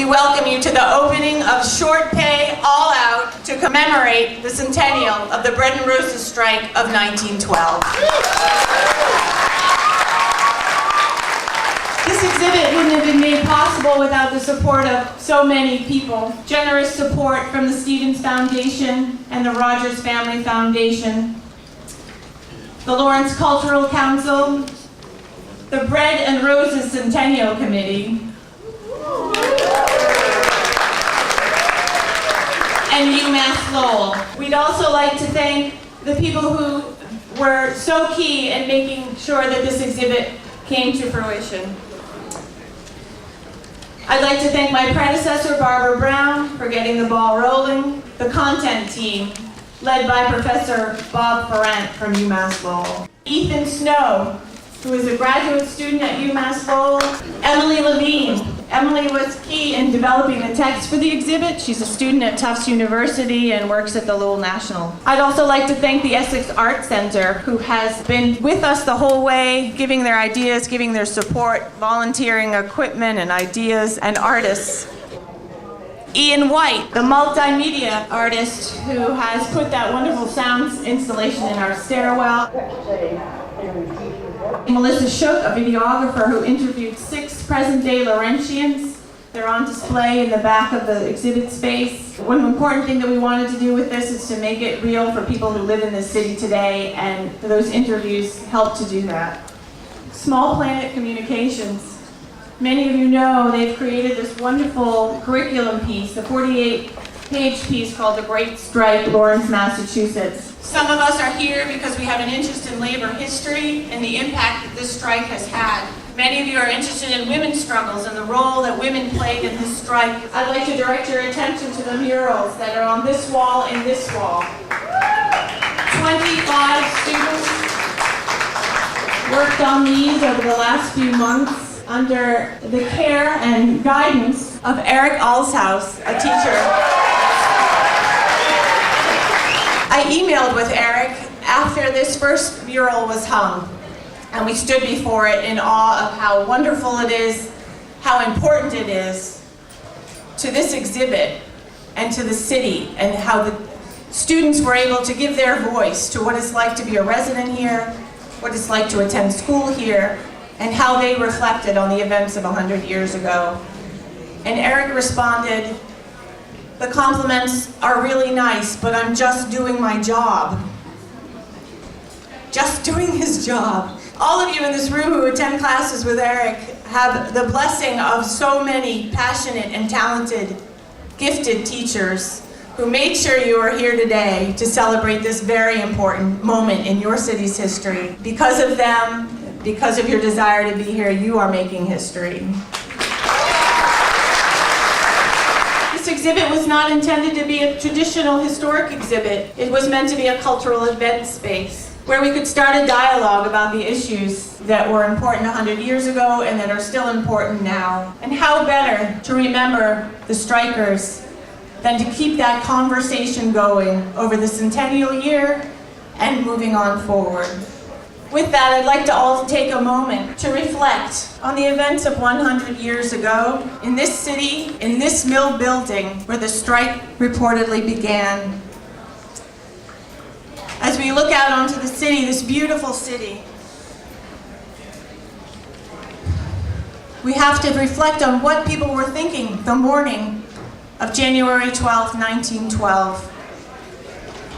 we welcome you to the opening of Short Pay All Out to commemorate the centennial of the Bread and Roses strike of 1912. This exhibit wouldn't have been made possible without the support of so many people. Generous support from the Stevens Foundation and the Rogers Family Foundation, the Lawrence Cultural Council, the Bread and Roses Centennial Committee, and UMass Lowell. We'd also like to thank the people who were so key in making sure that this exhibit came to fruition. I'd like to thank my predecessor, Barbara Brown, for getting the ball rolling, the content team, led by Professor Bob Ferrant from UMass Lowell, Ethan Snow, who is a graduate student at UMass Lowell, Emily Levine. Emily was key in developing the text for the exhibit. She's a student at Tufts University and works at the Lowell National. I'd also like to thank the Essex Art Center, who has been with us the whole way, giving their ideas, giving their support, volunteering equipment and ideas, and artists. Ian White, the multimedia artist who has put that wonderful sound installation in our stairwell. Melissa Shook, a videographer who interviewed 6 present-day Laurentians. They're on display in the back of the exhibit space. One important thing that we wanted to do with this is to make it real for people who live in this city today, and those interviews helped to do that. Small Planet Communications. Many of you know they've created this wonderful curriculum piece, a 48-page piece called The Great Strike, Lawrence, Massachusetts. Some of us are here because we have an interest in labor history and the impact that this strike has had. Many of you are interested in women's struggles and the role that women played in this strike. I'd like to direct your attention to the murals that are on this wall and this wall. 25 students worked on these over the last few months under the care and guidance of Eric Alshouse, a teacher. I emailed with Eric after this first mural was hung, and we stood before it in awe of how wonderful it is, how important it is to this exhibit and to the city, and how the students were able to give their voice to what it's like to be a resident here, what it's like to attend school here, and how they reflected on the events of 100 years ago. And Eric responded, "The compliments are really nice, but I'm just doing my job." Just doing his job. All of you in this room who attend classes with Eric have the blessing of so many passionate and talented, gifted teachers who made sure you are here today to celebrate this very important moment in your city's history. Because of them, because of your desire to be here, you are making history. This exhibit was not intended to be a traditional historic exhibit. It was meant to be a cultural event space where we could start a dialogue about the issues that were important 100 years ago and that are still important now. And how better to remember the strikers than to keep that conversation going over the centennial year and moving on forward. With that, I'd like to all take a moment to reflect on the events of 100 years ago in this city, in this mill building where the strike reportedly began. As we look out onto the city, this beautiful city, we have to reflect on what people were thinking the morning of January 12, 1912.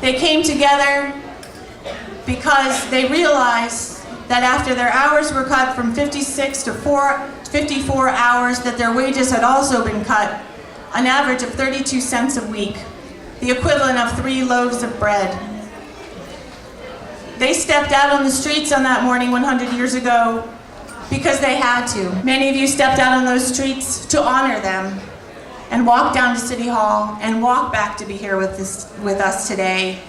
They came together because they realized that after their hours were cut from 56 to 54 hours, that their wages had also been cut, an average of 32 cents a week, the equivalent of 3 loaves of bread. They stepped out on the streets on that morning 100 years ago because they had to. Many of you stepped out on those streets to honor them and walk down to City Hall and walk back to be here with us today.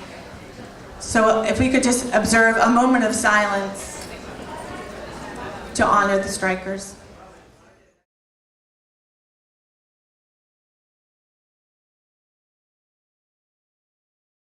So if we could just observe a moment of silence to honor the strikers.